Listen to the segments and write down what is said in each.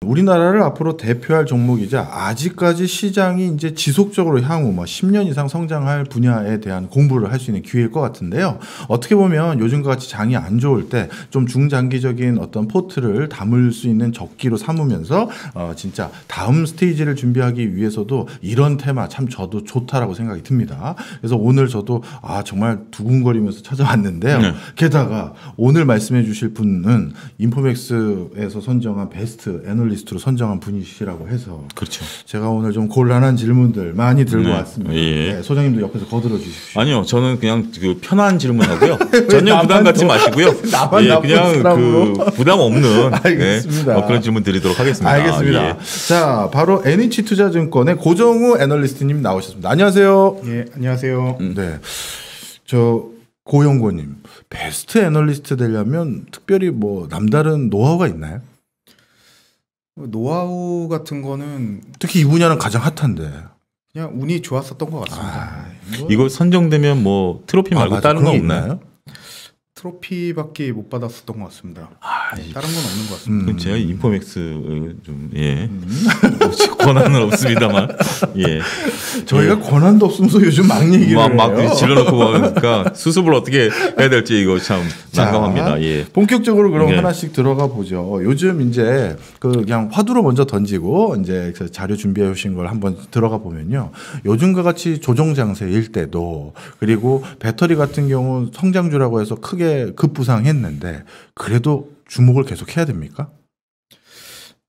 우리나라를 앞으로 대표할 종목이자 아직까지 시장이 이제 지속적으로 향후 10년 이상 성장할 분야에 대한 공부를 할 수 있는 기회일 것 같은데요. 어떻게 보면 요즘과 같이 장이 안 좋을 때 좀 중장기적인 어떤 포트를 담을 수 있는 적기로 삼으면서 진짜 다음 스테이지를 준비하기 위해서도 이런 테마 참 저도 좋다라고 생각이 듭니다. 그래서 오늘 저도 정말 두근거리면서 찾아왔는데요. 네. 게다가 오늘 말씀해 주실 분은 인포맥스에서 선정한 베스트 애널리스트로 선정한 분이시라고 해서 그렇죠. 제가 오늘 좀 곤란한 질문들 많이 들고 왔습니다. 예. 네, 소장님도 옆에서 거들어 주십시오. 아니요, 저는 그냥 그 편한 질문하고요. 전혀 부담 갖지 마시고요. 그냥 그 부담 없는 알겠습니다. 그런 질문 드리도록 하겠습니다. 알겠습니다. 자, 바로 NH투자증권의 고정우 애널리스트님 나오셨습니다. 안녕하세요. 예, 안녕하세요. 네, 저 고영고님, 베스트 애널리스트 되려면 특별히 뭐 남다른 노하우가 있나요? 노하우 같은 거는 특히 이 분야는 가장 핫한데 그냥 운이 좋았었던 것 같습니다. 이거 선정되면 뭐 트로피 말고 다른 거 없나요? 트로피밖에 못 받았었던 것 같습니다. 다른 건 없는 것 같습니다. 제가 인포맥스 좀 권한은 없습니다만 저희가 권한도 없으면서 요즘 막 얘기를 해요. 질러놓고 그러니까 수습을 어떻게 해야 될지 이거 참 난감합니다. 본격적으로 그럼 하나씩 들어가 보죠. 요즘 이제 그냥 화두로 먼저 던지고 이제 자료 준비해 오신 걸 한번 들어가 보면요. 요즘과 같이 조정 장세일 때도 그리고 배터리 같은 경우 성장주라고 해서 크게 급부상했는데 그래도 주목을 계속 해야 됩니까?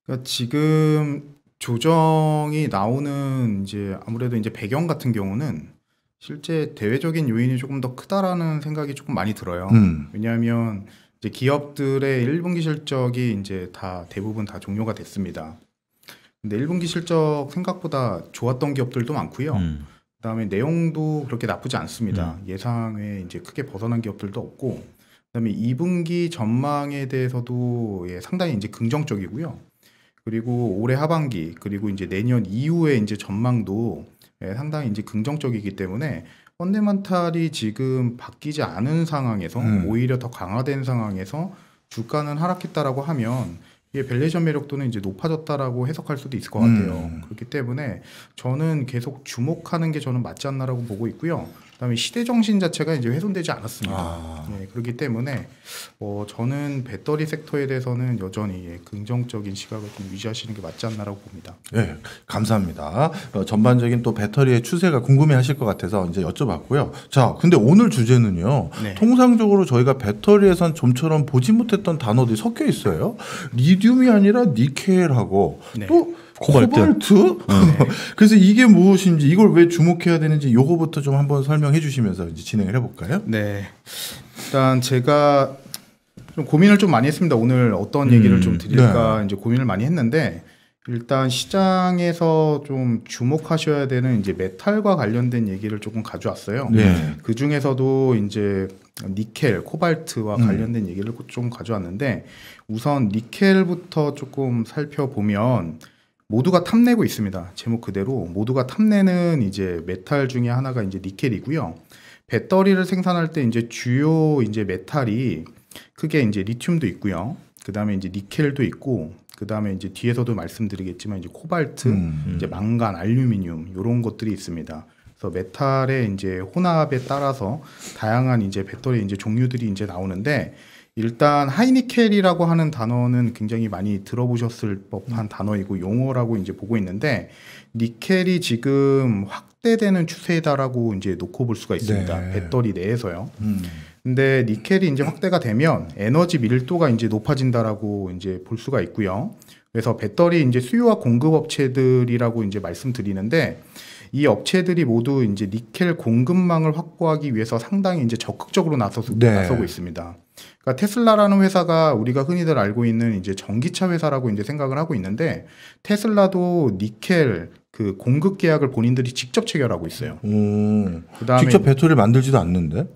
그러니까 지금 조정이 나오는 이제 아무래도 이제 배경 같은 경우는 실제 대외적인 요인이 조금 더 크다라는 생각이 조금 많이 들어요. 왜냐하면 이제 기업들의 1분기 실적이 이제 대부분 다 종료가 됐습니다. 근데 1분기 실적 생각보다 좋았던 기업들도 많고요. 그다음에 내용도 그렇게 나쁘지 않습니다. 예상에 이제 크게 벗어난 기업들도 없고, 그다음에 2분기 전망에 대해서도 상당히 이제 긍정적이고요. 그리고 올해 하반기 그리고 이제 내년 이후에 이제 전망도 상당히 이제 긍정적이기 때문에 펀더멘탈이 지금 바뀌지 않은 상황에서 오히려 더 강화된 상황에서 주가는 하락했다라고 하면 이게 밸류에이션 매력도는 이제 높아졌다라고 해석할 수도 있을 것 같아요. 그렇기 때문에 저는 계속 주목하는 게 저는 맞지 않나라고 보고 있고요. 그다음에 시대 정신 자체가 이제 훼손되지 않았습니다. 그렇기 때문에 저는 배터리 섹터에 대해서는 여전히 긍정적인 시각을 좀 유지하시는 게 맞지 않나라고 봅니다. 네, 감사합니다. 전반적인 또 배터리의 추세가 궁금해하실 것 같아서 이제 여쭤봤고요. 자, 근데 오늘 주제는요. 통상적으로 저희가 배터리에선 좀처럼 보지 못했던 단어들이 섞여 있어요. 리튬이 아니라 니켈하고 또 코발트? 그래서 이게 무엇인지 이걸 왜 주목해야 되는지 요거부터 좀 한번 설명해 주시면서 이제 진행을 해볼까요? 네, 일단 제가 좀 고민을 좀 많이 했습니다. 오늘 어떤 얘기를 좀 드릴까 이제 고민을 많이 했는데, 일단 시장에서 좀 주목하셔야 되는 이제 메탈과 관련된 얘기를 조금 가져왔어요. 그 중에서도 이제 니켈, 코발트와 관련된 얘기를 좀 가져왔는데, 우선 니켈부터 조금 살펴보면 모두가 탐내고 있습니다. 제목 그대로 모두가 탐내는 이제 메탈 중에 하나가 이제 니켈이고요. 배터리를 생산할 때 이제 주요 이제 메탈이 크게 이제 리튬도 있고요. 그 다음에 이제 니켈도 있고, 그 다음에 이제 뒤에서도 말씀드리겠지만 이제 코발트, 이제 망간, 알루미늄 이런 것들이 있습니다. 그래서 메탈의 이제 혼합에 따라서 다양한 이제 배터리 이제 종류들이 이제 나오는데, 일단 하이니켈이라고 하는 단어는 굉장히 많이 들어보셨을 법한 단어이고 용어라고 이제 보고 있는데, 니켈이 지금 확대되는 추세다라고 이제 놓고 볼 수가 있습니다. 배터리 내에서요. 근데 니켈이 이제 확대가 되면 에너지 밀도가 이제 높아진다라고 이제 볼 수가 있고요. 그래서 배터리 이제 수요와 공급 업체들이라고 이제 말씀드리는데, 이 업체들이 모두 이제 니켈 공급망을 확보하기 위해서 상당히 이제 적극적으로 나서고 있습니다. 그러니까 테슬라라는 회사가 우리가 흔히들 알고 있는 이제 전기차 회사라고 이제 생각을 하고 있는데, 테슬라도 니켈 그 공급 계약을 본인들이 직접 체결하고 있어요. 그다음에 직접 배터리를 만들지도 않는데?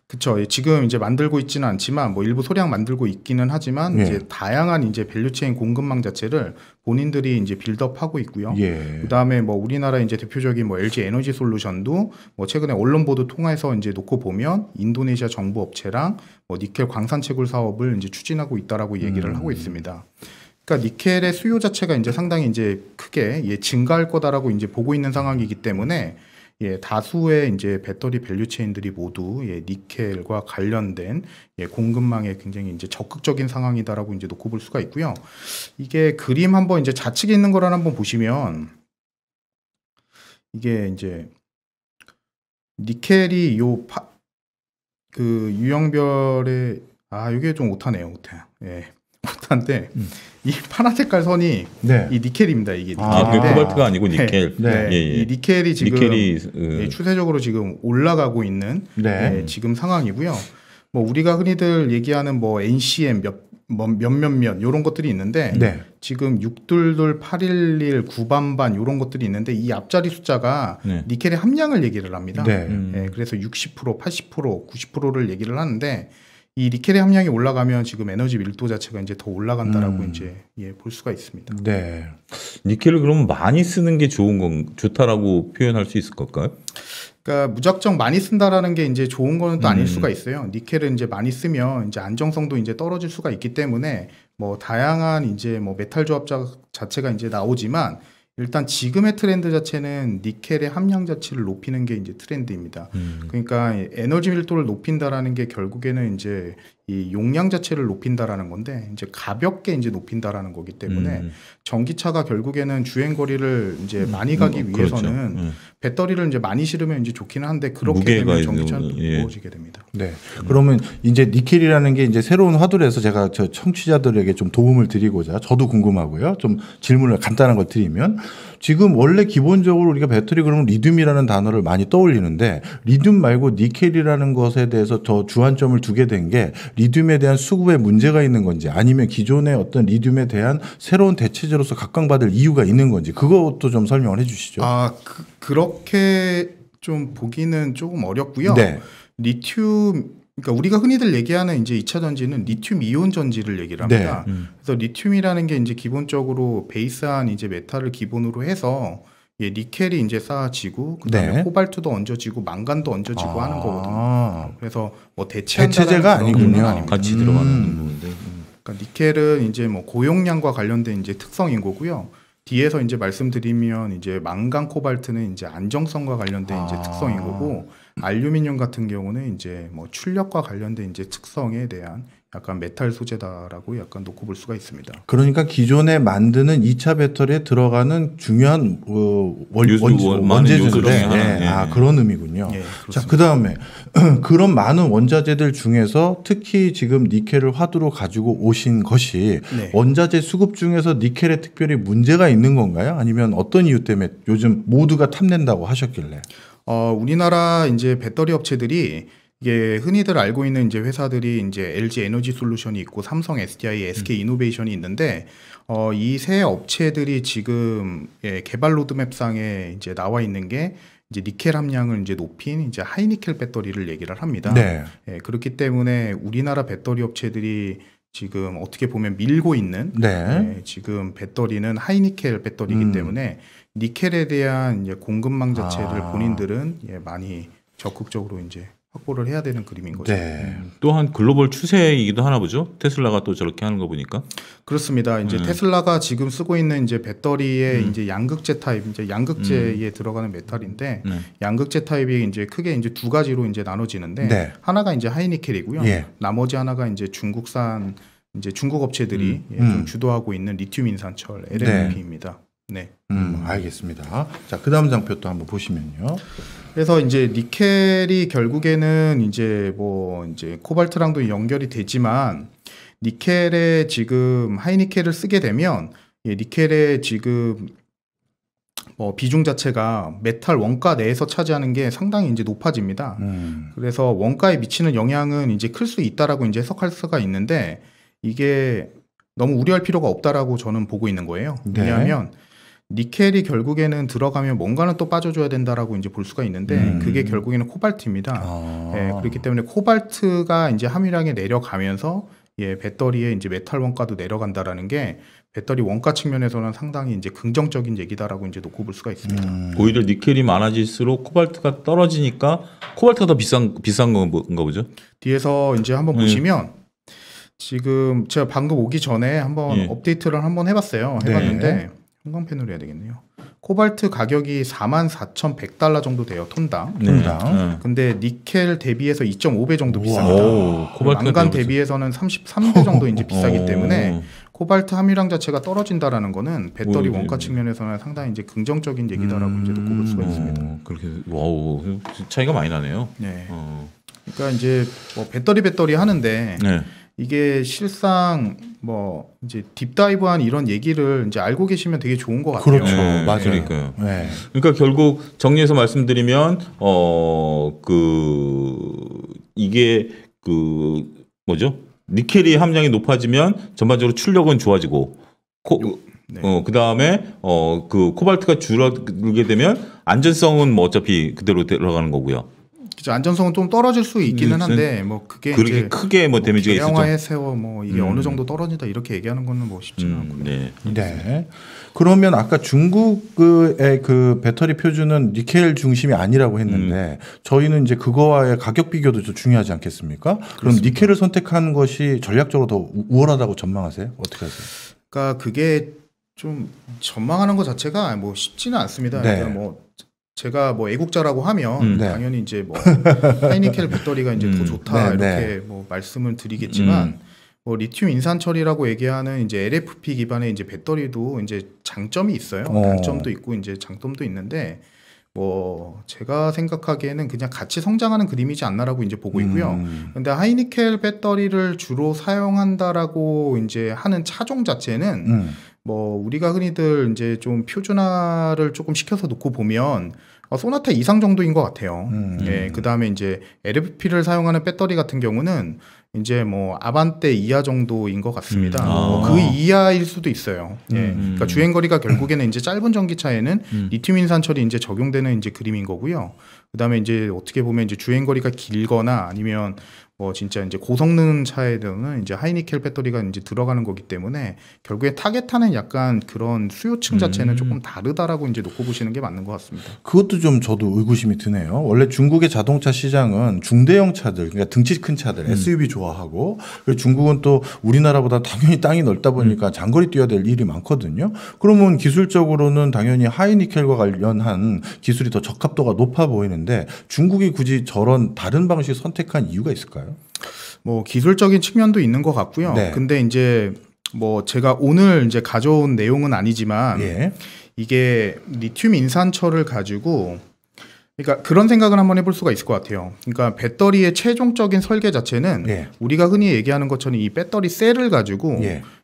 그렇죠. 지금 이제 만들고 있지는 않지만 뭐 일부 소량 만들고 있기는 하지만 이제 다양한 이제 밸류체인 공급망 자체를 본인들이 이제 빌드업하고 있고요. 그다음에 뭐 우리나라 이제 대표적인 뭐 LG 에너지 솔루션도 뭐 최근에 언론 보도 통해서 이제 놓고 보면 인도네시아 정부 업체랑 뭐 니켈 광산 채굴 사업을 이제 추진하고 있다라고 얘기를 하고 있습니다. 그러니까 니켈의 수요 자체가 이제 상당히 이제 크게 증가할 거다라고 이제 보고 있는 상황이기 때문에 다수의 이제 배터리 밸류체인들이 모두 니켈과 관련된 공급망에 굉장히 이제 적극적인 상황이다라고 이제 놓고 볼 수가 있고요. 이게 그림 한번 이제 좌측에 있는 거를 한번 보시면 이게 이제 니켈이 그 유형별의 이게 좀 오타네요, 오타. 오타인데 이 파란 색깔 선이 이 니켈입니다. 이게 니켈인데 코발트가 아니고 니켈. 이 니켈이 지금 추세적으로 지금 올라가고 있는 지금 상황이고요. 뭐 우리가 흔히들 얘기하는 뭐 NCM 몇몇몇 이런 것들이 있는데 지금 622, 811, 9반반 이런 것들이 있는데 이 앞자리 숫자가 니켈의 함량을 얘기를 합니다. 그래서 60%, 80%, 90%를 얘기를 하는데 이 니켈의 함량이 올라가면 지금 에너지 밀도 자체가 이제 더 올라간다라고 이제 볼 수가 있습니다. 니켈을 그러면 많이 쓰는 게 좋다라고 표현할 수 있을 걸까요? 그러니까 무작정 많이 쓴다라는 게 이제 좋은 거는 또 아닐 수가 있어요. 니켈을 이제 많이 쓰면 이제 안정성도 이제 떨어질 수가 있기 때문에 뭐 다양한 이제 뭐 메탈 조합 자체가 이제 나오지만 일단 지금의 트렌드 자체는 니켈의 함량 자체를 높이는 게 이제 트렌드입니다. 그러니까 에너지 밀도를 높인다라는 게 결국에는 이제 이 용량 자체를 높인다라는 건데 이제 가볍게 이제 높인다라는 거기 때문에 전기차가 결국에는 주행 거리를 이제 많이 가기 위해서는 배터리를 이제 많이 실으면 이제 좋기는 한데 그렇게 되면 전기차는 무거워지게 됩니다. 그러면 이제 니켈이라는 게 이제 새로운 화두에서 제가 저 청취자들에게 좀 도움을 드리고자 저도 궁금하고요. 좀 질문을 간단한 걸 드리면 지금 원래 기본적으로 우리가 배터리 그러면 리튬이라는 단어를 많이 떠올리는데 리튬 말고 니켈이라는 것에 대해서 더 주안점을 두게 된 게 리튬에 대한 수급에 문제가 있는 건지 아니면 기존의 어떤 리튬에 대한 새로운 대체제로서 각광받을 이유가 있는 건지 그것도 좀 설명을 해 주시죠. 그렇게 좀 보기는 조금 어렵고요. 리튬 그러니까 우리가 흔히들 얘기하는 이제 2차 전지는 리튬 이온 전지를 얘기를 합니다. 그래서 리튬이라는 게 이제 기본적으로 베이스한 이제 메탈을 기본으로 해서 니켈이 이제 쌓아지고 그다음에 코발트도 얹어지고 망간도 얹어지고 하는 거거든요. 그래서 뭐 대체제가 아니군요. 같이 들어가는 부분인데. 그러니까 니켈은 이제 뭐 고용량과 관련된 이제 특성인 거고요. 뒤에서 이제 말씀드리면 이제 망간 코발트는 이제 안정성과 관련된 이제 특성인 거고 알루미늄 같은 경우는 이제 뭐 출력과 관련된 이제 특성에 대한 약간 메탈 소재다라고 약간 놓고 볼 수가 있습니다. 그러니까 기존에 만드는 2차 배터리에 들어가는 중요한 원재료인데 그런 의미군요. 자, 그다음에 그런 많은 원자재들 중에서 특히 지금 니켈을 화두로 가지고 오신 것이 원자재 수급 중에서 니켈에 특별히 문제가 있는 건가요? 아니면 어떤 이유 때문에 요즘 모두가 탐낸다고 하셨길래? 우리나라 이제 배터리 업체들이 이게 흔히들 알고 있는 이제 회사들이 이제 LG 에너지 솔루션이 있고 삼성 SDI, SK 이노베이션이 있는데 이 세 업체들이 지금 개발 로드맵상에 이제 나와 있는 게 이제 니켈 함량을 이제 높인 이제 하이니켈 배터리를 얘기를 합니다. 그렇기 때문에 우리나라 배터리 업체들이 지금 어떻게 보면 밀고 있는 지금 배터리는 하이니켈 배터리이기 때문에 니켈에 대한 이제 공급망 자체를 본인들은 많이 적극적으로 이제 확보를 해야 되는 그림인 거죠. 또한 글로벌 추세이기도 하나 보죠. 테슬라가 또 저렇게 하는 거 보니까. 그렇습니다. 이제 테슬라가 지금 쓰고 있는 이제 배터리의 이제 양극재 타입, 이제 양극재에 들어가는 메탈인데 양극재 타입이 이제 크게 이제 두 가지로 이제 나눠지는데 하나가 이제 하이니켈이고요. 나머지 하나가 이제 중국산 이제 중국 업체들이 좀 주도하고 있는 리튬 인산철 LMP입니다. 알겠습니다. 자, 그다음 장표 또 한번 보시면요. 그래서 이제 니켈이 결국에는 이제 뭐 이제 코발트랑도 연결이 되지만 니켈에 지금 하이니켈을 쓰게 되면 니켈의 지금 비중 자체가 메탈 원가 내에서 차지하는 게 상당히 이제 높아집니다. 그래서 원가에 미치는 영향은 이제 클 수 있다라고 이제 해석할 수가 있는데 이게 너무 우려할 필요가 없다라고 저는 보고 있는 거예요. 왜냐하면 니켈이 결국에는 들어가면 뭔가는 또 빠져줘야 된다라고 이제 볼 수가 있는데 그게 결국에는 코발트입니다. 그렇기 때문에 코발트가 이제 함유량이 내려가면서 배터리의 이제 메탈 원가도 내려간다라는 게 배터리 원가 측면에서는 상당히 이제 긍정적인 얘기다라고 이제 놓고 볼 수가 있습니다. 오히려 니켈이 많아질수록 코발트가 떨어지니까 코발트가 더 비싼 건가 보죠. 뒤에서 이제 한번 보시면 지금 제가 방금 오기 전에 한번 업데이트를 한번 해봤어요. 해봤는데 형광 펜으로 해야 되겠네요. 코발트 가격이 44,100달러 정도 돼요. 톤당. 근데 니켈 대비해서 2.5배 정도 비쌉니다. 망간 대비해서는 33배 정도 이제 비싸기 때문에 코발트 함유량 자체가 떨어진다라는 거는 배터리 원가 측면에서는 상당히 이제 긍정적인 얘기다라고 이제 놓고 볼 수가 있습니다. 그렇게 와우 차이가 많이 나네요. 네. 그러니까 이제 뭐 배터리 하는데 이게 실상 뭐 이제 딥다이브한 이런 얘기를 이제 알고 계시면 되게 좋은 것 같아요. 그렇죠, 맞아요. 그러니까요. 그러니까 결국 정리해서 말씀드리면 이게 뭐죠? 니켈이 함량이 높아지면 전반적으로 출력은 좋아지고 그 다음에 그 코발트가 줄어들게 되면 안전성은 뭐 어차피 그대로 들어가는 거고요. 그렇죠. 안전성은 좀 떨어질 수 있기는 한데 뭐 그게 그렇게 이제 크게 뭐 데미지가 있었죠. 대량화해서 뭐 이게 어느 정도 떨어진다 이렇게 얘기하는 거는 뭐 쉽지는 않고요. 네. 그러면 아까 중국의 그 배터리 표준은 니켈 중심이 아니라고 했는데 저희는 이제 그거와의 가격 비교도 좀 중요하지 않겠습니까? 그럼 니켈을 선택한 것이 전략적으로 더 우월하다고 전망하세요? 어떻게 하세요? 그러니까 그게 좀 전망하는 것 자체가 뭐 쉽지는 않습니다. 그러니까 뭐 제가 뭐 애국자라고 하면 당연히 이제 뭐 하이니켈 배터리가 이제 더 좋다 이렇게 뭐 말씀을 드리겠지만 뭐 리튬 인산 처리라고 얘기하는 이제 LFP 기반의 이제 배터리도 이제 장점이 있어요. 단점도 있고 이제 장점도 있는데 뭐 제가 생각하기에는 그냥 같이 성장하는 그림이지 않나라고 이제 보고 있고요. 근데 하이니켈 배터리를 주로 사용한다라고 이제 하는 차종 자체는 뭐 우리가 흔히들 이제 좀 표준화를 조금 시켜서 놓고 보면 소나타 이상 정도인 것 같아요. 그 다음에 이제 LFP를 사용하는 배터리 같은 경우는 이제 뭐 아반떼 이하 정도인 것 같습니다. 그 이하일 수도 있어요. 그러니까 주행 거리가 결국에는 이제 짧은 전기차에는 리튬 인산 처리 이제 적용되는 이제 그림인 거고요. 그다음에 이제 어떻게 보면 이제 주행 거리가 길거나 아니면 뭐 진짜 이제 고성능 차에는 이제 하이니켈 배터리가 이제 들어가는 거기 때문에 결국에 타겟하는 약간 그런 수요층 자체는 조금 다르다라고 이제 놓고 보시는 게 맞는 것 같습니다. 그것도 좀 저도 의구심이 드네요. 원래 중국의 자동차 시장은 중대형 차들, 그러니까 등치 큰 차들, SUV 좋아하고 그리고 중국은 또 우리나라보다 당연히 땅이 넓다 보니까 장거리 뛰어야 될 일이 많거든요. 그러면 기술적으로는 당연히 하이니켈과 관련한 기술이 더 적합도가 높아 보이는데 중국이 굳이 저런 다른 방식 선택한 이유가 있을까요? 뭐 기술적인 측면도 있는 것 같고요. 근데 이제 뭐 제가 오늘 이제 가져온 내용은 아니지만 이게 리튬 인산철을 가지고 그러니까 그런 생각을 한번 해볼 수가 있을 것 같아요. 그러니까 배터리의 최종적인 설계 자체는 우리가 흔히 얘기하는 것처럼 이 배터리 셀을 가지고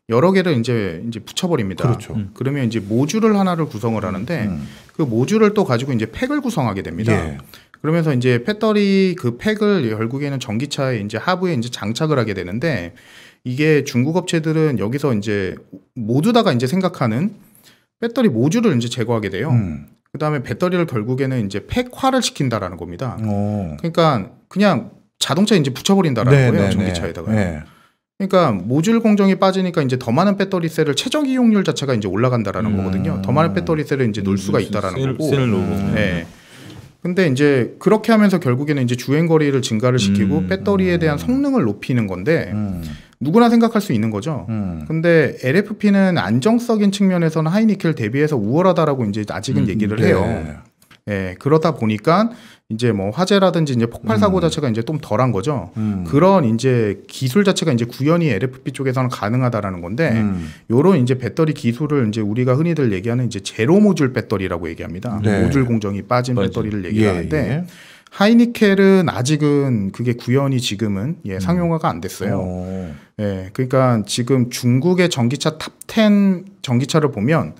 여러 개를 이제 붙여버립니다. 그렇죠. 그러면 이제 모듈을 하나를 구성을 하는데 그 모듈을 또 가지고 이제 팩을 구성하게 됩니다. 그러면서 이제 배터리 그 팩을 결국에는 전기차에 이제 하부에 이제 장착을 하게 되는데 이게 중국 업체들은 여기서 이제 모두 다가 이제 생각하는 배터리 모듈을 이제 제거하게 돼요. 그 다음에 배터리를 결국에는 이제 팩화를 시킨다라는 겁니다. 그러니까 그냥 자동차에 이제 붙여버린다라는 거예요. 전기차에다가. 그러니까 모듈 공정이 빠지니까 이제 더 많은 배터리 셀을 최적 이용률 자체가 이제 올라간다라는 거거든요. 더 많은 배터리 셀을 이제 놓을 수가 있다라는 거고. 근데 이제 그렇게 하면서 결국에는 이제 주행 거리를 증가를 시키고 배터리에 대한 성능을 높이는 건데 누구나 생각할 수 있는 거죠. 근데 LFP는 안정적인 측면에서는 하이니켈 대비해서 우월하다라고 이제 아직은 얘기를 해요. 그러다 보니까 이제 뭐 화재라든지 이제 폭발 사고 자체가 이제 좀 덜한 거죠. 그런 이제 기술 자체가 이제 구현이 LFP 쪽에서는 가능하다라는 건데, 요런 이제 배터리 기술을 이제 우리가 흔히들 얘기하는 이제 제로 모듈 배터리라고 얘기합니다. 모듈 공정이 빠진 배터리를 얘기하는데, 하이니켈은 아직은 그게 구현이 지금은 상용화가 안 됐어요. 그러니까 지금 중국의 전기차 탑 10 전기차를 보면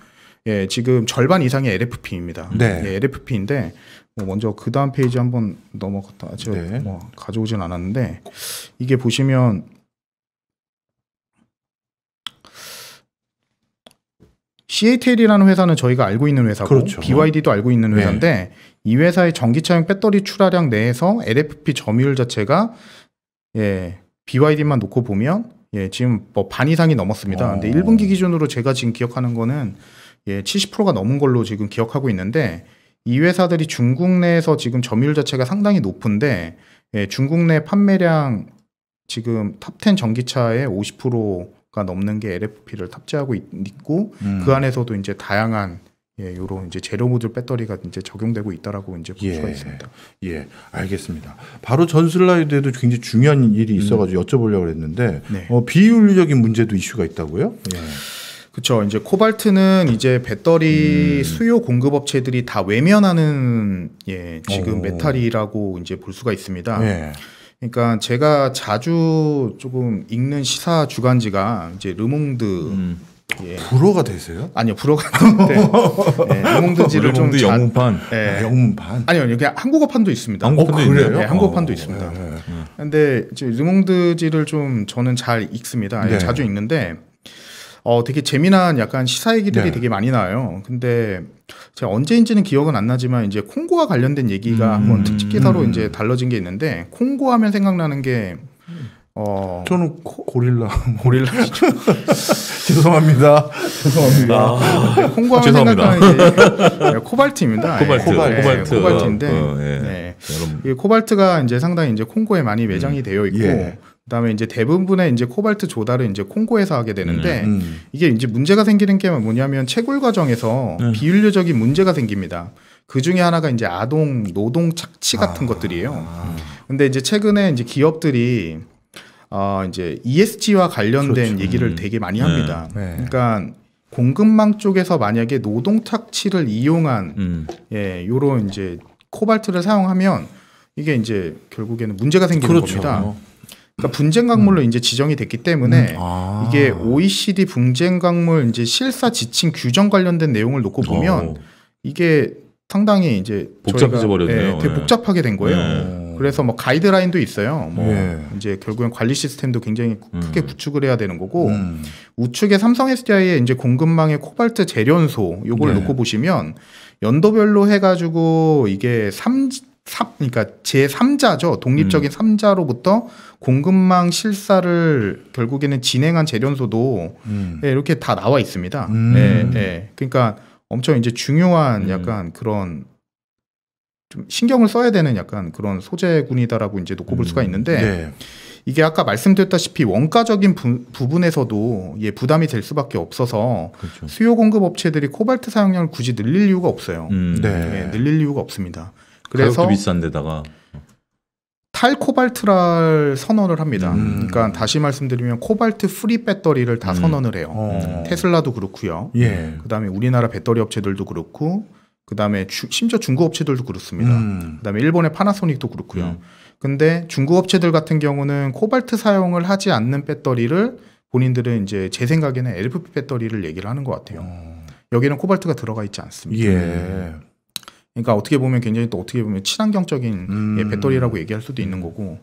지금 절반 이상이 LFP입니다. LFP인데 먼저 그 다음 페이지 한번 넘어갔다. 제가 뭐 가져오진 않았는데 이게 보시면 CATL이라는 회사는 저희가 알고 있는 회사고 BYD도 알고 있는 회사인데 이 회사의 전기차용 배터리 출하량 내에서 LFP 점유율 자체가 BYD만 놓고 보면 지금 뭐 반 이상이 넘었습니다. 근데 1분기 기준으로 제가 지금 기억하는 거는 70%가 넘은 걸로 지금 기억하고 있는데 이 회사들이 중국 내에서 지금 점유율 자체가 상당히 높은데 중국 내 판매량 지금 탑10 전기차의 50%가 넘는 게 LFP를 탑재하고 있고 그 안에서도 이제 다양한 요런 이제 제로 모듈 배터리가 이제 적용되고 있다라고 이제 볼 수가 있습니다. 예, 알겠습니다. 바로 전 슬라이드에도 굉장히 중요한 일이 있어가지고 여쭤보려고 했는데 네. 비윤리적인 문제도 이슈가 있다고요? 예. 그렇죠. 이제 코발트는 이제 배터리 수요 공급 업체들이 다 외면하는 지금 메탈이라고 이제 볼 수가 있습니다. 예. 그러니까 제가 자주 조금 읽는 시사 주간지가 이제 르몽드 불어가 되세요? 아니요, 불어가 아닌데 르몽드지를 좀 영문판. 영문판. 아니요, 그냥 한국어판도 있습니다. 한국어판도 그래요? 네, 한국어판도 있습니다. 근데 이제 르몽드지를 좀 저는 잘 읽습니다. 네. 자주 읽는데 되게 재미난 약간 시사 얘기들이 네. 되게 많이 나와요. 근데 제가 언제인지는 기억은 안 나지만 이제 콩고와 관련된 얘기가 한번 특집 기사로 이제 달라진 게 있는데 콩고 하면 생각나는 게 저는 고릴라 죄송합니다. 네, 콩고 하면 죄송합니다. 생각나는 게 코발트입니다. 코발트인데 이 코발트가 이제 상당히 이제 콩고에 많이 매장이 되어 있고 그다음에 이제 대부분의 이제 코발트 조달을 이제 콩고에서 하게 되는데 이게 이제 문제가 생기는 게 뭐냐면 채굴 과정에서 비윤리적인 문제가 생깁니다. 그 중에 하나가 이제 아동 노동 착취 같은 것들이에요. 근데 이제 최근에 이제 기업들이 이제 ESG와 관련된 얘기를 되게 많이 합니다. 그러니까 공급망 쪽에서 만약에 노동 착취를 이용한 요런 이제 코발트를 사용하면 이게 이제 결국에는 문제가 생기는 겁니다. 그러니까 분쟁 광물로 이제 지정이 됐기 때문에 이게 OECD 분쟁 광물 이제 실사 지침 규정 관련된 내용을 놓고 보면 이게 상당히 이제 복잡해져 버렸네요. 되게 복잡하게 된 거예요. 그래서 뭐 가이드라인도 있어요. 뭐 이제 결국엔 관리 시스템도 굉장히 크게 구축을 해야 되는 거고 우측에 삼성 SDI의 이제 공급망의 코발트 재련소 요걸 놓고 보시면 연도별로 해가지고 이게 그러니까 제3자죠. 독립적인 3자로부터 공급망 실사를 결국에는 진행한 재련소도 이렇게 다 나와 있습니다. 그러니까 엄청 이제 중요한 약간 그런 좀 신경을 써야 되는 약간 그런 소재군이다라고 이제 놓고 볼 수가 있는데 이게 아까 말씀드렸다시피 원가적인 부분에서도 부담이 될 수밖에 없어서 그렇죠. 수요 공급 업체들이 코발트 사용량을 굳이 늘릴 이유가 없어요. 늘릴 이유가 없습니다. 그래서 가격도 비싼데다가 탈코발트를 선언을 합니다. 그러니까 다시 말씀드리면 코발트 프리 배터리를 다 선언을 해요. 테슬라도 그렇고요. 그다음에 우리나라 배터리 업체들도 그렇고 그다음에 심지어 중국 업체들도 그렇습니다. 그다음에 일본의 파나소닉도 그렇고요. 근데 중국 업체들 같은 경우는 코발트 사용을 하지 않는 배터리를 본인들은 이제 제 생각에는 LFP 배터리를 얘기를 하는 것 같아요. 여기는 코발트가 들어가 있지 않습니다. 그러니까 어떻게 보면 굉장히 또 어떻게 보면 친환경적인 배터리라고 얘기할 수도 있는 거고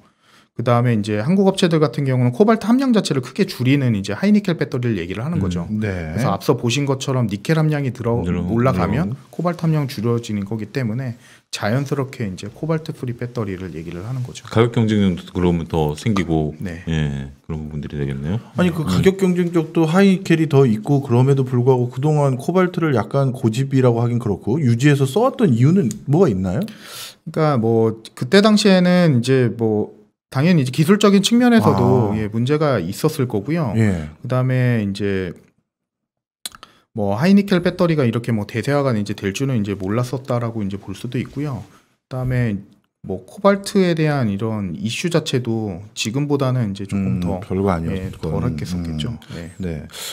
그 다음에 이제 한국 업체들 같은 경우는 코발트 함량 자체를 크게 줄이는 이제 하이니켈 배터리를 얘기를 하는 거죠. 그래서 앞서 보신 것처럼 니켈 함량이 올라가면 코발트 함량 줄여지는 거기 때문에 자연스럽게 이제 코발트 프리 배터리를 얘기를 하는 거죠. 가격 경쟁력도 그러면 더 생기고 그런 부분들이 되겠네요. 아니 그 가격 경쟁력도 하이니켈이 더 있고 그럼에도 불구하고 그동안 코발트를 약간 고집이라고 하긴 그렇고 유지해서 써왔던 이유는 뭐가 있나요? 그러니까 뭐 그때 당시에는 이제 뭐 당연히 이제 기술적인 측면에서도 문제가 있었을 거고요. 그다음에 이제 뭐 하이니켈 배터리가 이렇게 뭐 대세화가 이제 될 줄은 이제 몰랐었다라고 이제 볼 수도 있고요. 그다음에 뭐 코발트에 대한 이런 이슈 자체도 지금보다는 이제 조금 더 별거 아니었고 덜했겠었겠죠.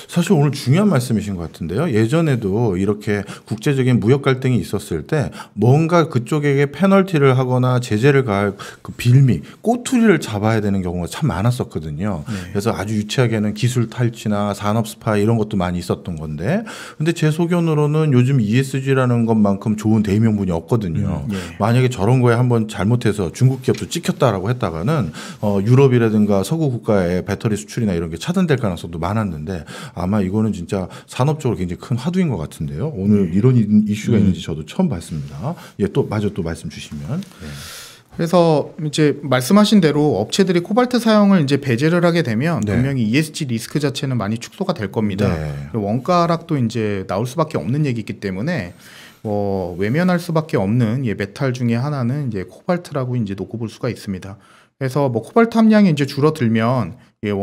사실 오늘 중요한 말씀이신 것 같은데요. 예전에도 이렇게 국제적인 무역 갈등이 있었을 때 뭔가 그쪽에게 페널티를 하거나 제재를 가할 그 빌미, 꼬투리를 잡아야 되는 경우가 참 많았었거든요. 그래서 아주 유치하게는 기술 탈취나 산업 스파이 이런 것도 많이 있었던 건데, 근데 제 소견으로는 요즘 ESG라는 것만큼 좋은 대의명분이 없거든요. 만약에 저런 거에 한번 잘못해서 중국 기업도 찍혔다라고 했다가는 유럽이라든가 서구 국가의 배터리 수출이나 이런 게 차단될 가능성도 많았는데 아마 이거는 진짜 산업적으로 굉장히 큰 화두인 것 같은데요. 오늘 이런 이슈가 있는지 저도 처음 봤습니다. 또 마저 또 말씀 주시면. 그래서 이제 말씀하신 대로 업체들이 코발트 사용을 이제 배제를 하게 되면 분명히 ESG 리스크 자체는 많이 축소가 될 겁니다. 원가 하락도 이제 나올 수밖에 없는 얘기이기 때문에 외면할 수밖에 없는 메탈 중에 하나는 이제 코발트라고 이제 놓고 볼 수가 있습니다. 그래서 뭐 코발트 함량이 이제 줄어들면 예,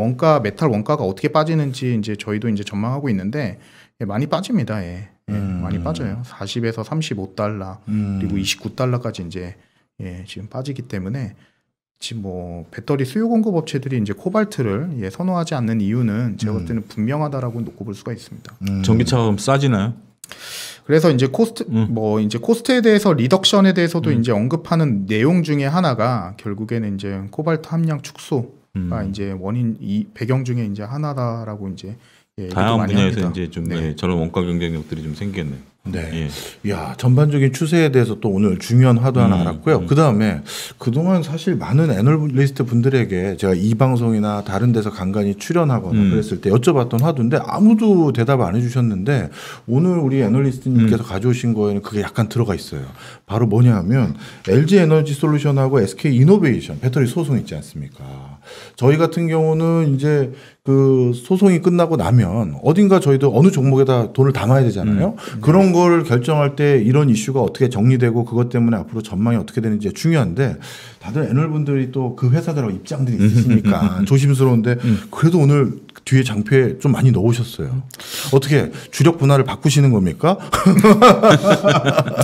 메탈 원가가 어떻게 빠지는지 이제 저희도 이제 전망하고 있는데 예, 많이 빠집니다. 예. 예, 많이 빠져요. 40에서 35달러 그리고 29달러까지 이제 예, 지금 빠지기 때문에 지금 뭐 배터리 수요 공급 업체들이 이제 코발트를 예, 선호하지 않는 이유는 제가 볼 때는 분명하다라고 놓고 볼 수가 있습니다. 전기차가 싸지나요? 그래서 이제 뭐 이제 코스트에 대해서 리덕션에 대해서도 이제 언급하는 내용 중에 하나가 결국에는 이제 코발트 함량 축소가 이제 배경 중에 이제 하나다라고 이제 예, 다양한 많이 분야에서 합니다. 이제 좀 네. 저런 원가 경쟁력들이 좀 생겼네. 네. 예. 야, 전반적인 추세에 대해서 또 오늘 중요한 화두 하나 알았고요. 그다음에 그동안 사실 많은 애널리스트 분들에게 제가 이 방송이나 다른 데서 간간히 출연하거나 그랬을 때 여쭤봤던 화두인데 아무도 대답을 안 해주셨는데 오늘 우리 애널리스트님께서 가져오신 거에는 그게 약간 들어가 있어요. 바로 뭐냐 하면 LG 에너지 솔루션하고 SK 이노베이션 배터리 소송 있지 않습니까? 저희 같은 경우는 이제 그 소송이 끝나고 나면 어딘가 저희도 어느 종목에다 돈을 담아야 되잖아요. 그런 걸 결정할 때 이런 이슈가 어떻게 정리되고 그것 때문에 앞으로 전망이 어떻게 되는지 중요한데 다들 애널분들이 또 그 회사들하고 입장들이 있으시니까 조심스러운데 그래도 오늘 뒤에 장표에 좀 많이 넣으셨어요. 어떻게 주력 분할을 바꾸시는 겁니까?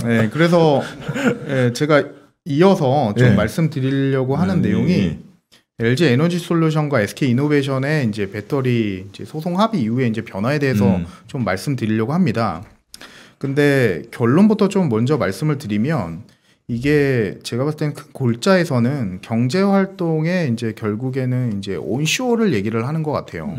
네, 그래서 예, 제가 이어서 좀 말씀드리려고 하는 내용이 LG 에너지 솔루션과 SK 이노베이션의 이제 배터리 이제 소송 합의 이후에 이제 변화에 대해서 좀 말씀드리려고 합니다. 근데 결론부터 좀 먼저 말씀을 드리면 이게 제가 봤을 때는 큰 골자에서는 경제 활동에 이제 결국에는 이제 온쇼어를 얘기를 하는 것 같아요.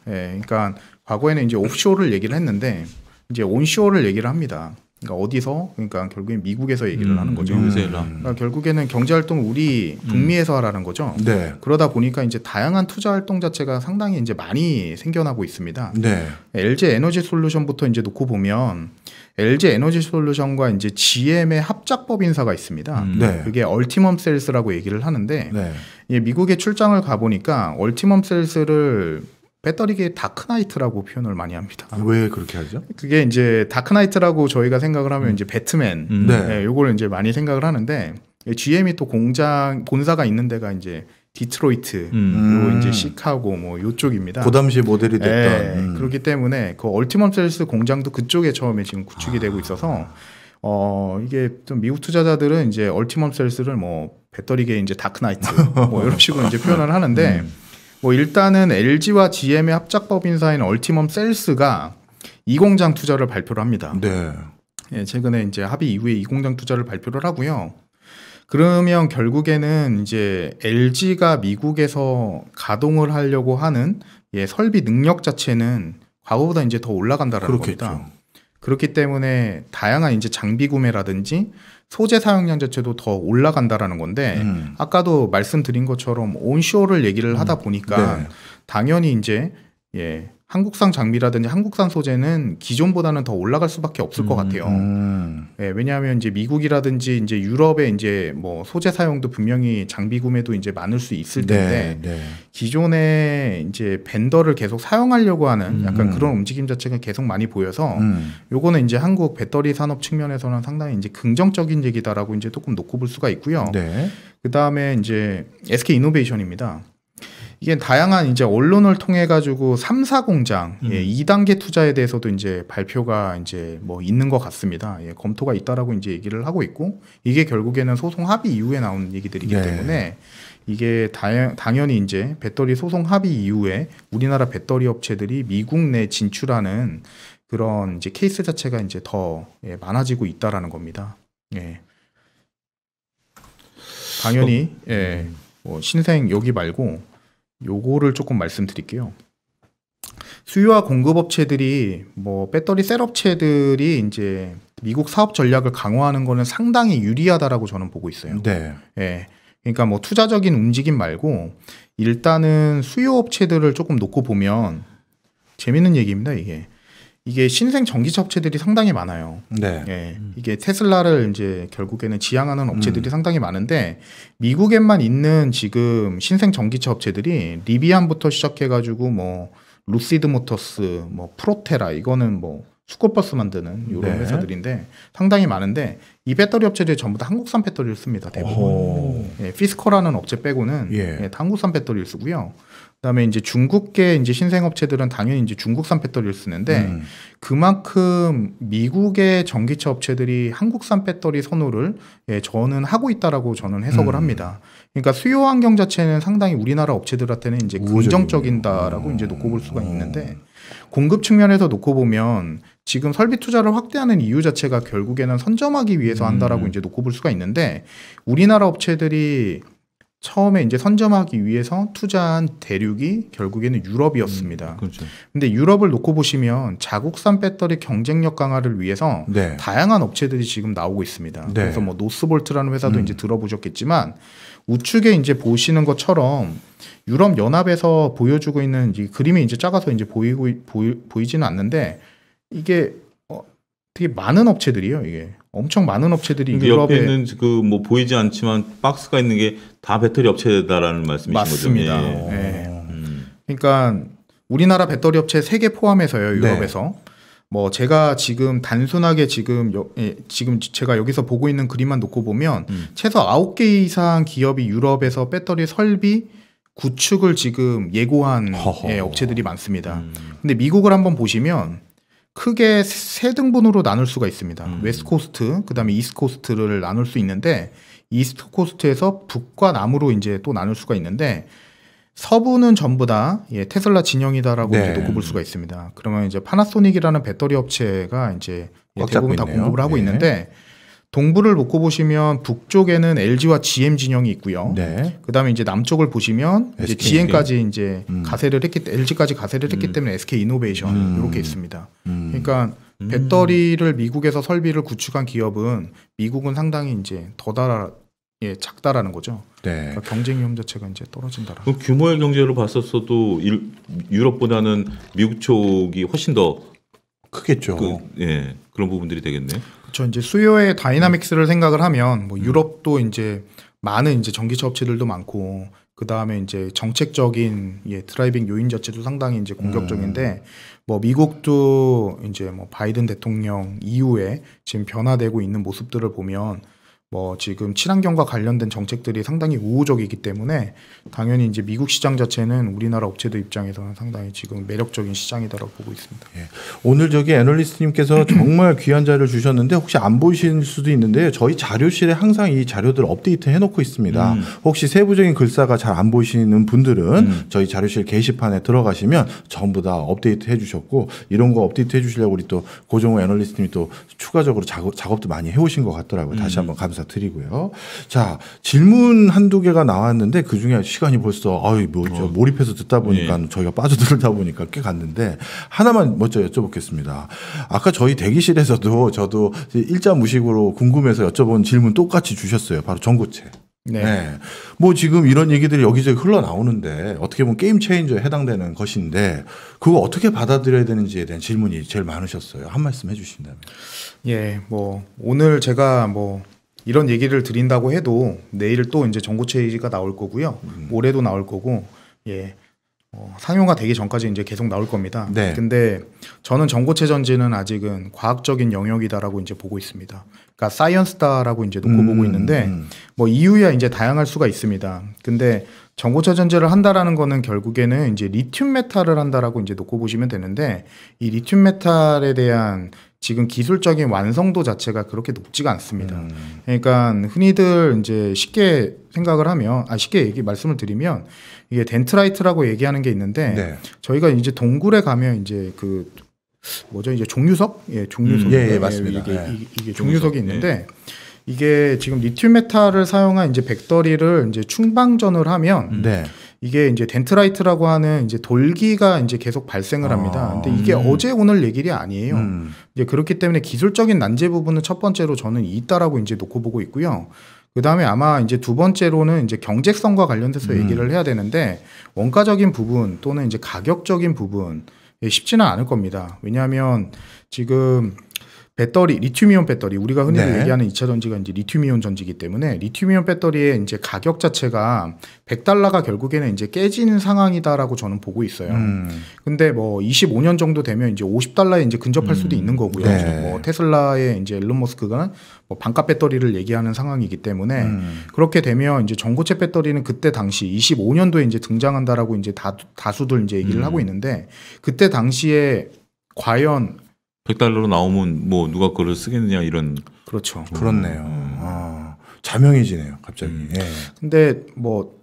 예, 그러니까 과거에는 이제 오프쇼어를 얘기를 했는데 이제 온쇼어를 얘기를 합니다. 그러니까 어디서? 그러니까 결국엔 미국에서 얘기를 하는 거죠. 그러니까 결국에는 경제 활동을 우리 북미에서 하라는 거죠. 네. 그러다 보니까 이제 다양한 투자 활동 자체가 상당히 이제 많이 생겨나고 있습니다. 네. LG 에너지 솔루션부터 이제 놓고 보면 LG 에너지 솔루션과 이제 GM의 합작법 인사가 있습니다. 네. 그게 얼티멈 셀스라고 얘기를 하는데 예, 미국에 출장을 가 보니까 얼티멈 셀스를 배터리계의 다크나이트라고 표현을 많이 합니다. 왜 그렇게 하죠? 그게 이제 다크나이트라고 저희가 생각을 하면 이제 배트맨, 네, 요걸 이제 많이 생각을 하는데 GM이 또 본사가 있는 데가 이제 디트로이트, 요 이제 시카고 뭐 요쪽입니다. 그 당시 모델이 됐던. 네, 그렇기 때문에 그 얼티멈 셀스 공장도 그쪽에 처음에 지금 구축이 되고 있어서 이게 좀 미국 투자자들은 이제 얼티멈 셀스를 뭐 배터리계의 이제 다크나이트 뭐 이런 식으로 이제 표현을 하는데. 뭐 일단은 LG와 GM의 합작법 인사인 얼티멈 셀스가 이 공장 투자를 발표를 합니다. 네. 예, 최근에 이제 합의 이후에 이 공장 투자를 발표를 하고요. 그러면 결국에는 이제 LG가 미국에서 가동을 하려고 하는 예, 설비 능력 자체는 과거보다 이제 더 올라간다라는 겁니다. 그렇기 때문에 다양한 이제 장비 구매라든지 소재 사용량 자체도 더 올라간다라는 건데 아까도 말씀드린 것처럼 온쇼어를 얘기를 하다 보니까 당연히 이제 예, 한국산 장비라든지 한국산 소재는 기존보다는 더 올라갈 수밖에 없을 것 같아요. 예, 왜냐하면 이제 미국이라든지 이제 유럽의 이제 뭐 소재 사용도 분명히 장비 구매도 이제 많을 수 있을 텐데 기존에 이제 벤더를 계속 사용하려고 하는 약간 그런 움직임 자체가 계속 많이 보여서 요거는 이제 한국 배터리 산업 측면에서는 상당히 이제 긍정적인 얘기다라고 이제 조금 놓고 볼 수가 있고요. 그 다음에 이제 SK 이노베이션입니다. 이게 다양한 이제 언론을 통해 가지고 3사 공장 예, 2단계 투자에 대해서도 이제 발표가 이제 뭐 있는 것 같습니다. 예, 검토가 있다라고 이제 얘기를 하고 있고 이게 결국에는 소송 합의 이후에 나온 얘기들이기 때문에 이게 당연히 이제 배터리 소송 합의 이후에 우리나라 배터리 업체들이 미국 내 진출하는 그런 이제 케이스 자체가 이제 더 예, 많아지고 있다라는 겁니다. 예. 당연히 예, 뭐 신생 여기 말고 요거를 조금 말씀드릴게요. 수요와 공급 업체들이 뭐 배터리 셀 업체들이 이제 미국 사업 전략을 강화하는 거는 상당히 유리하다라고 저는 보고 있어요. 예. 그러니까 뭐 투자적인 움직임 말고 일단은 수요 업체들을 조금 놓고 보면 재밌는 얘기입니다, 이게 신생 전기차 업체들이 상당히 많아요. 예, 이게 테슬라를 이제 결국에는 지향하는 업체들이 상당히 많은데 미국에만 있는 지금 신생 전기차 업체들이 리비안부터 시작해가지고 뭐 루시드 모터스, 뭐 프로테라 이거는 뭐 스쿨버스 만드는 이런 회사들인데 상당히 많은데 이 배터리 업체들이 전부 다 한국산 배터리를 씁니다. 대부분. 피스커라는 업체 빼고는 다 한국산 배터리를 쓰고요. 그다음에 이제 중국계 이제 신생업체들은 당연히 이제 중국산 배터리를 쓰는데 그만큼 미국의 전기차 업체들이 한국산 배터리 선호를 저는 하고 있다라고 저는 해석을 합니다. 그러니까 수요 환경 자체는 상당히 우리나라 업체들한테는 이제 긍정적인다라고 이제 놓고 볼 수가 있는데 공급 측면에서 놓고 보면 지금 설비 투자를 확대하는 이유 자체가 결국에는 선점하기 위해서 한다라고 이제 놓고 볼 수가 있는데 우리나라 업체들이 처음에 이제 선점하기 위해서 투자한 대륙이 결국에는 유럽이었습니다. 그렇죠. 근데 유럽을 놓고 보시면 자국산 배터리 경쟁력 강화를 위해서 다양한 업체들이 지금 나오고 있습니다. 그래서 뭐 노스볼트라는 회사도 이제 들어보셨겠지만 우측에 이제 보시는 것처럼 유럽 연합에서 보여주고 있는 이 그림이 이제 작아서 이제 보이지는 않는데 이게 되게 많은 업체들이에요. 이게 엄청 많은 업체들이 유럽에 있는 그 뭐 보이지 않지만 박스가 있는 게 다 배터리 업체다라는 말씀이신 맞습니다. 거죠? 맞습니다. 네. 그러니까 우리나라 배터리 업체 3개 포함해서요. 유럽에서 뭐 제가 지금 단순하게 지금 제가 여기서 보고 있는 그림만 놓고 보면 최소 9개 이상 기업이 유럽에서 배터리 설비 구축을 지금 예고한 업체들이 많습니다. 근데 미국을 한번 보시면 크게 3등분으로 나눌 수가 있습니다. 웨스트코스트, 그다음에 이스트코스트를 나눌 수 있는데 이스트코스트에서 북과 남으로 이제 또 나눌 수가 있는데 서부는 전부 다 테슬라 진영이다라고 이제 놓고 볼 수가 있습니다. 그러면 이제 파나소닉이라는 배터리 업체가 이제 대부분 다 공급을 하고 있는데 동부를 놓고 보시면 북쪽에는 LG와 GM 진영이 있고요. 그다음에 이제 남쪽을 보시면 이제 GM까지 이제 LG까지 가세를 했기 때문에 SK 이노베이션 이렇게 있습니다. 그러니까 배터리를 미국에서 설비를 구축한 기업은 미국은 상당히 이제 작다라는 거죠. 그러니까 경쟁 위험 자체가 이제 떨어진다라. 그 규모의 경제로 봤었어도 유럽보다는 미국 쪽이 훨씬 더 크겠죠. 그런 부분들이 되겠네요. 그렇죠. 이제 수요의 다이나믹스를 생각을 하면 뭐 유럽도 이제 많은 이제 전기차 업체들도 많고 그 다음에 이제 정책적인 드라이빙 요인 자체도 상당히 이제 공격적인데 뭐 미국도 이제 뭐 바이든 대통령 이후에 지금 변화되고 있는 모습들을 보면 뭐 지금 친환경과 관련된 정책들이 상당히 우호적이기 때문에 당연히 이제 미국 시장 자체는 우리나라 업체들 입장에서는 상당히 지금 매력적인 시장이다라고 보고 있습니다. 오늘 저기 애널리스트님께서 정말 귀한 자료를 주셨는데 혹시 안 보실 수도 있는데요. 저희 자료실에 항상 이 자료들 업데이트 해놓고 있습니다. 혹시 세부적인 글사가 잘 안 보시는 분들은 저희 자료실 게시판에 들어가시면 전부 다 업데이트 해주셨고 이런 거 업데이트 해주시려고 우리 또 고정호 애널리스트님이 또 추가적으로 작업도 많이 해오신 것 같더라고요. 다시 한번 감사드리고요. 자, 질문 한두 개가 나왔는데 그중에 시간이 벌써 몰입해서 듣다 보니까 저희가 빠져들다 보니까 꽤 갔는데 하나만 먼저 여쭤보겠습니다. 아까 저희 대기실에서도 저도 일자 무식으로 궁금해서 여쭤본 질문 똑같이 주셨어요. 바로 전고체. 뭐 지금 이런 얘기들이 여기저기 흘러나오는데 어떻게 보면 게임 체인저에 해당되는 것인데 그거 어떻게 받아들여야 되는지에 대한 질문이 제일 많으셨어요. 한 말씀 해주신다면. 뭐 오늘 제가 뭐 이런 얘기를 드린다고 해도 내일 또 이제 전고체가 나올 거고요. 올해도 나올 거고, 상용화 되기 전까지 이제 계속 나올 겁니다. 근데 저는 전고체 전지는 아직은 과학적인 영역이다라고 이제 보고 있습니다. 그러니까 사이언스다라고 이제 놓고 보고 있는데, 뭐 이유야 이제 다양할 수가 있습니다. 근데 전고체 전지를 한다라는 거는 결국에는 이제 리튬 메탈을 한다라고 이제 놓고 보시면 되는데, 이 리튬 메탈에 대한 지금 기술적인 완성도 자체가 그렇게 높지가 않습니다. 그러니까 흔히들 이제 쉽게 생각을 하면, 쉽게 말씀을 드리면, 이게 덴트라이트라고 얘기하는 게 있는데, 저희가 이제 동굴에 가면 이제 이제 종유석? 종유석. 맞습니다. 이게 종유석이 있는데, 이게 지금 리튬 메탈을 사용한 이제 백더리를 이제 충방전을 하면, 이게 이제 덴트라이트라고 하는 이제 돌기가 이제 계속 발생을 합니다. 근데 이게 어제 오늘 얘기가 아니에요. 이제 그렇기 때문에 기술적인 난제 부분은 첫 번째로 저는 있다라고 이제 놓고 보고 있고요. 그 다음에 아마 이제 두 번째로는 이제 경제성과 관련돼서 얘기를 해야 되는데 원가적인 부분 또는 이제 가격적인 부분 쉽지는 않을 겁니다. 왜냐하면 지금 배터리, 리튬이온 배터리, 우리가 흔히 네. 얘기하는 2차 전지가 이제 리튬이온 전지이기 때문에 리튬이온 배터리의 이제 가격 자체가 $100가 결국에는 이제 깨지는 상황이다라고 저는 보고 있어요. 근데 뭐 25년 정도 되면 이제 $50에 이제 근접할 수도 있는 거고요. 네. 뭐 테슬라의 이제 일론 머스크가 뭐 반값 배터리를 얘기하는 상황이기 때문에 그렇게 되면 이제 전고체 배터리는 그때 당시 25년도에 이제 등장한다라고 이제 다수들 이제 얘기를 하고 있는데 그때 당시에 과연 $100로 나오면 뭐 누가 그걸 쓰겠느냐 이런. 그렇죠. 그렇네요. 자명해지네요, 갑자기. 예. 근데 뭐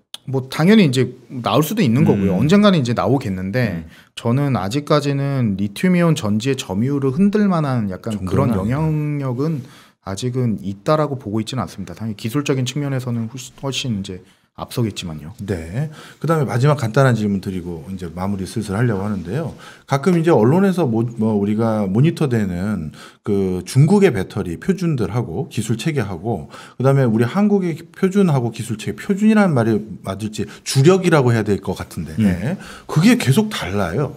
당연히 이제 나올 수도 있는 거고요. 언젠가는 이제 나오겠는데 저는 아직까지는 리튬이온 전지의 점유율을 흔들 만한 약간 그런 영향력은 아직은 있다라고 보고 있지는 않습니다. 당연히 기술적인 측면에서는 훨씬 이제 앞서겠지만요. 네. 그다음에 마지막 간단한 질문 드리고 이제 마무리 슬슬 하려고 하는데요. 가끔 이제 언론에서 뭐 우리가 모니터되는 그 중국의 배터리 표준들하고 기술 체계하고 그다음에 우리 한국의 표준하고 기술 체계, 표준이라는 말이 맞을지 주력이라고 해야 될 것 같은데 그게 계속 달라요.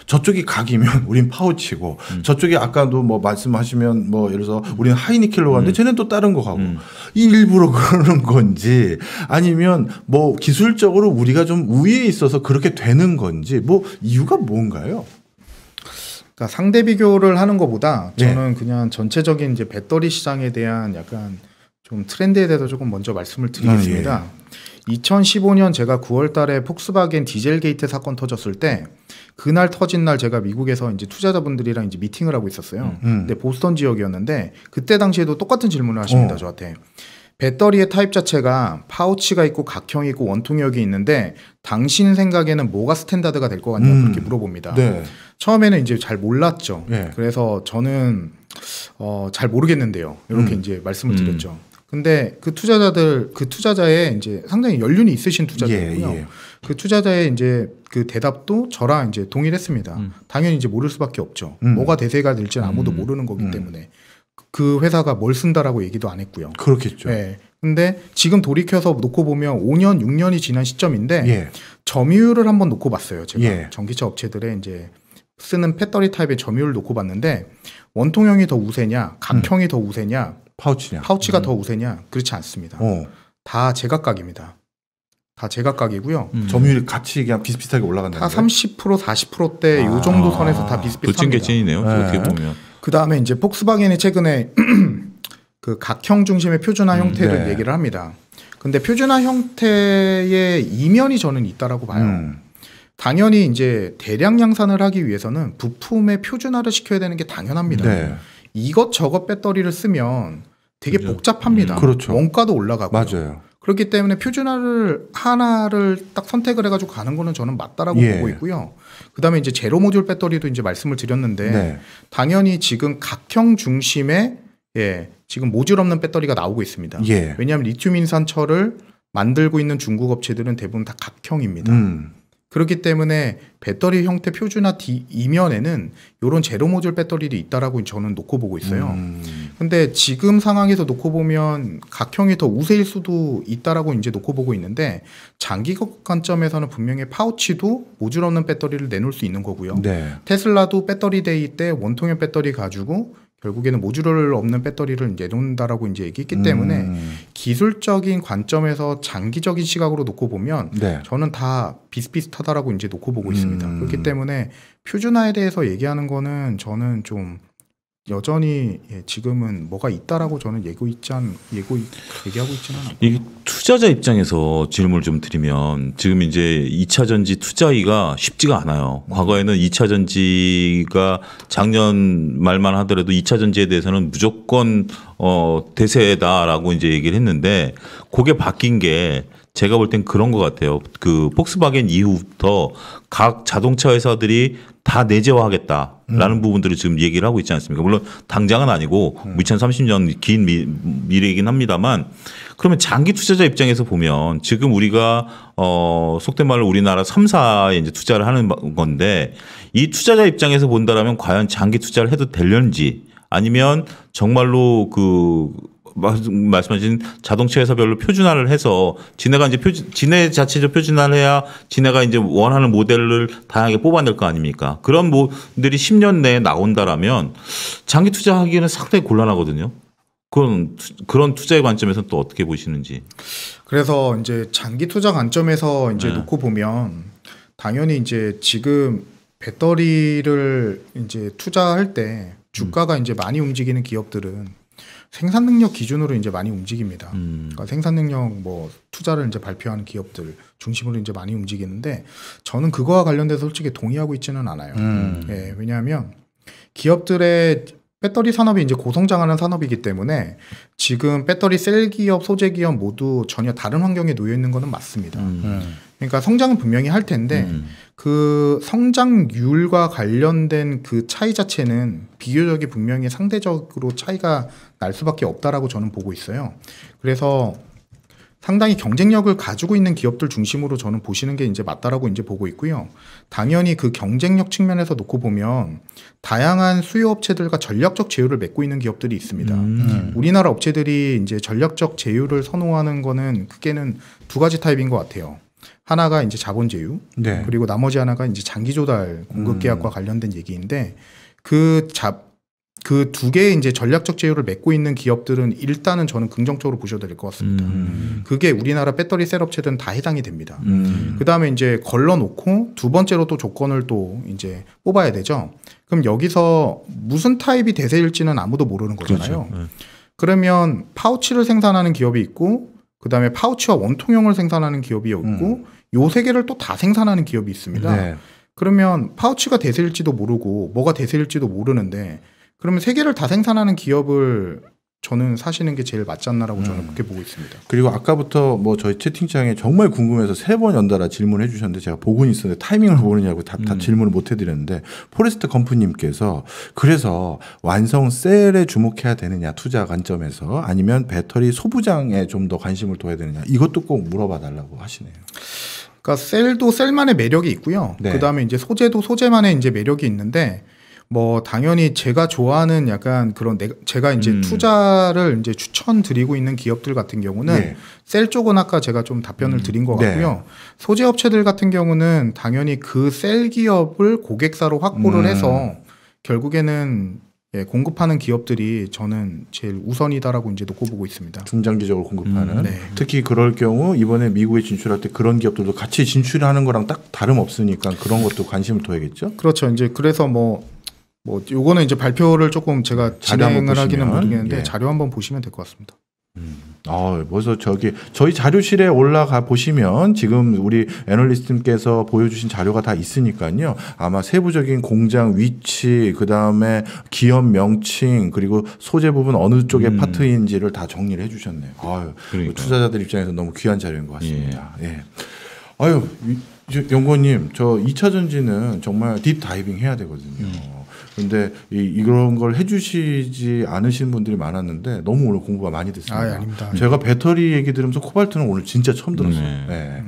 저쪽이 각이면 우린 파우치고 저쪽이 아까도 뭐 말씀하시면 뭐 예를 들어서 우리는 하이니켈로 가는데 쟤는 또 다른 거 가고 일부러 그러는 건지 아니면 뭐 기술적으로 우리가 좀 우위에 있어서 그렇게 되는 건지 뭐 이유가 뭔가요? 그러니까 상대 비교를 하는 것보다 저는 그냥 전체적인 이제 배터리 시장에 대한 약간 좀 트렌드에 대해서 조금 먼저 말씀을 드리겠습니다. 2015년 제가 9월 달에 폭스바겐 디젤 게이트 사건 터졌을 때 그날 터진 날 제가 미국에서 이제 투자자분들이랑 이제 미팅을 하고 있었어요. 근데 보스턴 지역이었는데 그때 당시에도 똑같은 질문을 하십니다. 저한테. 배터리의 타입 자체가 파우치가 있고 각형이 있고 원통역이 있는데 당신 생각에는 뭐가 스탠다드가 될 것 같냐 그렇게 물어봅니다. 네. 처음에는 이제 잘 몰랐죠. 네. 그래서 저는 잘 모르겠는데요. 이렇게 이제 말씀을 드렸죠. 근데 그 투자자의 이제 상당히 연륜이 있으신 투자자고요. 그 투자자의 이제 그 대답도 저랑 이제 동일했습니다. 당연히 이제 모를 수밖에 없죠. 뭐가 대세가 될지는 아무도 모르는 거기 때문에 그 회사가 뭘 쓴다라고 얘기도 안 했고요. 그렇겠죠. 네. 근데 지금 돌이켜서 놓고 보면 5년, 6년이 지난 시점인데 점유율을 한번 놓고 봤어요. 제가 전기차 업체들의 이제 쓰는 배터리 타입의 점유율을 놓고 봤는데 원통형이 더 우세냐, 각형이 더 우세냐, 파우치가 더 우세냐? 그렇지 않습니다. 다 제각각입니다. 다 제각각이고요. 점유율이 같이 그냥 비슷비슷하게 올라간다. 다 30%, 40%대 요 정도 선에서 다 비슷비슷합니다. 돌진개찐이네요. 어떻게 보면. 그 다음에 이제 폭스바겐이 최근에 그 각형 중심의 표준화 형태를 얘기를 합니다. 근데 표준화 형태의 이면이 저는 있다라고 봐요. 당연히 이제 대량 양산을 하기 위해서는 부품의 표준화를 시켜야 되는 게 당연합니다. 이것저것 배터리를 쓰면 되게 복잡합니다. 그렇죠. 원가도 올라가고요. 맞아요. 그렇기 때문에 표준화를 하나를 딱 선택을 해가지고 가는 거는 저는 맞다라고 보고 있고요. 그다음에 이제 제로 모듈 배터리도 이제 말씀을 드렸는데 당연히 지금 각형 중심의 지금 모듈 없는 배터리가 나오고 있습니다. 왜냐하면 리튬 인산철을 만들고 있는 중국 업체들은 대부분 다 각형입니다. 그렇기 때문에 배터리 형태 표준화 이면에는 이런 제로 모듈 배터리도 있다라고 저는 놓고 보고 있어요. 근데 지금 상황에서 놓고 보면 각형이 더 우세일 수도 있다라고 이제 놓고 보고 있는데 장기적 관점에서는 분명히 파우치도 모듈 없는 배터리를 내놓을 수 있는 거고요. 테슬라도 배터리 데이 때 원통형 배터리 가지고 결국에는 모듈 없는 배터리를 내놓는다라고 이제 얘기했기 때문에 기술적인 관점에서 장기적인 시각으로 놓고 보면 저는 다 비슷비슷하다라고 이제 놓고 보고 있습니다. 그렇기 때문에 표준화에 대해서 얘기하는 거는 저는 좀 여전히 지금은 뭐가 있다라고 저는 얘기하고 있지는 않아요. 이 투자자 입장에서 질문을 좀 드리면 지금 이제 2차 전지 투자하기가 쉽지가 않아요. 과거에는 2차 전지가 작년 말만 하더라도 2차 전지에 대해서는 무조건 대세다라고 이제 얘기를 했는데 그게 바뀐 게 제가 볼 땐 그런 것 같아요. 그 폭스바겐 이후부터 각 자동차 회사들이 다 내재화하겠다라는 부분들을 지금 얘기를 하고 있지 않습니까? 물론 당장은 아니고 2030년 긴 미래이긴 합니다만 그러면 장기 투자자 입장에서 보면 지금 우리가 속된 말로 우리나라 3사에 이제 투자를 하는 건데 이 투자자 입장에서 본다라면 과연 장기 투자를 해도 되려는지 아니면 정말로 그 말씀하신 자동차 회사별로 표준화를 해서 지네가 이제 지네 자체적 표준화를 해야 지네가 이제 원하는 모델을 다양하게 뽑아낼 거 아닙니까? 그런 모델이 10년 내에 나온다라면 장기 투자하기에는 상당히 곤란하거든요. 그런 투자의 관점에서는 또 어떻게 보시는지. 그래서 이제 장기 투자 관점에서 이제 네. 놓고 보면 당연히 이제 지금 배터리를 이제 투자할 때 주가가 이제 많이 움직이는 기업들은 생산 능력 기준으로 이제 많이 움직입니다. 그러니까 생산 능력 뭐 투자를 이제 발표하는 기업들 중심으로 이제 많이 움직이는데 저는 그거와 관련돼서 솔직히 동의하고 있지는 않아요. 예, 왜냐하면 기업들의 배터리 산업이 이제 고성장하는 산업이기 때문에 지금 배터리 셀 기업, 소재 기업 모두 전혀 다른 환경에 놓여 있는 거는 맞습니다. 그러니까 성장은 분명히 할 텐데 그 성장률과 관련된 그 차이 자체는 비교적이 분명히 상대적으로 차이가 날 수밖에 없다라고 저는 보고 있어요. 그래서 상당히 경쟁력을 가지고 있는 기업들 중심으로 저는 보시는 게 이제 맞다라고 이제 보고 있고요. 당연히 그 경쟁력 측면에서 놓고 보면 다양한 수요 업체들과 전략적 제휴를 맺고 있는 기업들이 있습니다. 우리나라 업체들이 이제 전략적 제휴를 선호하는 거는 크게는 두 가지 타입인 것 같아요. 하나가 이제 자본 제휴, 네. 그리고 나머지 하나가 이제 장기 조달 공급 계약과 관련된 얘기인데 그 두 개의 이제 전략적 제휴를 맺고 있는 기업들은 일단은 저는 긍정적으로 보셔도 될 것 같습니다. 그게 우리나라 배터리 셀 업체들은 다 해당이 됩니다. 그 다음에 이제 걸러놓고 두 번째로 또 조건을 또 이제 뽑아야 되죠. 그럼 여기서 무슨 타입이 대세일지는 아무도 모르는 거잖아요. 그렇죠. 네. 그러면 파우치를 생산하는 기업이 있고, 그 다음에 파우치와 원통형을 생산하는 기업이 있고, 요 세 개를 또 다 생산하는 기업이 있습니다. 네. 그러면 파우치가 대세일지도 모르고 뭐가 대세일지도 모르는데 그러면 세 개를 다 생산하는 기업을 저는 사시는 게 제일 맞지 않나라고 저는 그렇게 보고 있습니다. 그리고 아까부터 뭐 저희 채팅창에 정말 궁금해서 3번 연달아 질문해 주셨는데 제가 보고는 있었는데 타이밍을 모르냐고 다 질문을 못 해드렸는데 포레스트 건프님께서 그래서 완성 셀에 주목해야 되느냐 투자 관점에서 아니면 배터리 소부장에 좀 더 관심을 둬야 되느냐 이것도 꼭 물어봐 달라고 하시네요. 그러니까 셀도 셀만의 매력이 있고요. 네. 그 다음에 이제 소재도 소재만의 이제 매력이 있는데 뭐 당연히 제가 좋아하는 약간 그런 제가 이제 투자를 이제 추천드리고 있는 기업들 같은 경우는 네. 셀 쪽은 아까 제가 좀 답변을 드린 것 같고요. 네. 소재 업체들 같은 경우는 당연히 그 셀 기업을 고객사로 확보를 해서 결국에는 예, 공급하는 기업들이 저는 제일 우선이다라고 이제 놓고 보고 있습니다. 중장기적으로 공급하는 네. 특히 그럴 경우 이번에 미국에 진출할 때 그런 기업들도 같이 진출하는 거랑 딱 다름없으니까 그런 것도 관심을 둬야겠죠. 그렇죠. 이제 그래서 뭐 요거는 이제 발표를 조금 제가 자료 한번 진행을 하기는 보시면, 모르겠는데 예. 자료 한번 보시면 될 것 같습니다. 벌써 저희 자료실에 올라가 보시면 지금 우리 애널리스트님께서 보여주신 자료가 다 있으니까요. 아마 세부적인 공장 위치, 그 다음에 기업 명칭, 그리고 소재 부분 어느 쪽의 파트인지를 다 정리를 해주셨네요. 그러니까요. 투자자들 입장에서 너무 귀한 자료인 것 같습니다. 예. 연구원님, 저 2차 전지는 정말 딥 다이빙 해야 되거든요. 근데 이런 걸 해주시지 않으신 분들이 많았는데 너무 오늘 공부가 많이 됐습니다. 아닙니다. 제가 배터리 얘기 들으면서 코발트는 오늘 진짜 처음 들었어요. 네. 네.